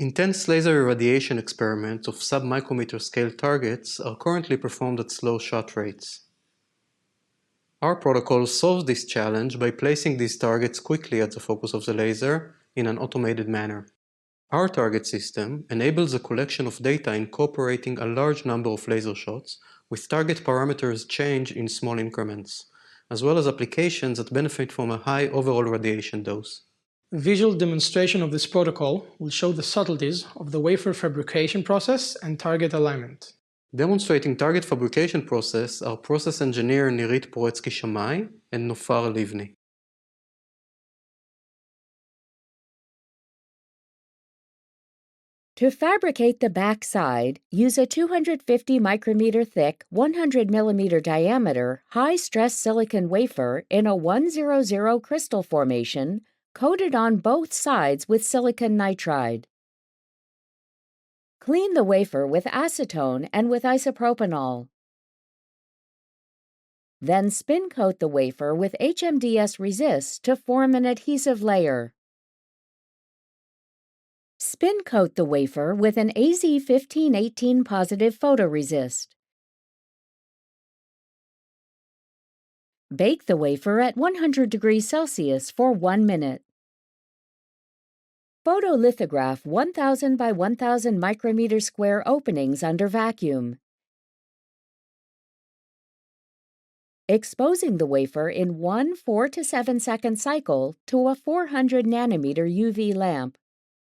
Intense laser irradiation experiments of sub-micrometer scale targets are currently performed at slow shot rates. Our protocol solves this challenge by placing these targets quickly at the focus of the laser in an automated manner. Our target system enables a collection of data incorporating a large number of laser shots with target parameters changed in small increments, as well as applications that benefit from a high overall radiation dose. A visual demonstration of this protocol will show the subtleties of the wafer fabrication process and target alignment. Demonstrating target fabrication process are process engineer Nirit Poretsky-Shamai and Nofar Livni. To fabricate the back side, use a 250 micrometer thick, 100 millimeter diameter, high-stress silicon wafer in a 100 crystal formation, coated on both sides with silicon nitride. Clean the wafer with acetone and with isopropanol. Then spin coat the wafer with HMDS resist to form an adhesive layer. Spin coat the wafer with an AZ1518 positive photoresist. Bake the wafer at 100 degrees Celsius for 1 minute. Photolithograph 1000 by 1000 micrometer square openings under vacuum. Exposing the wafer in one 4 to 7 second cycle to a 400 nanometer UV lamp,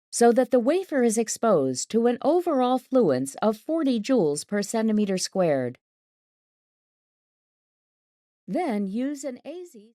so that the wafer is exposed to an overall fluence of 40 joules per centimeter squared. Then use an AZ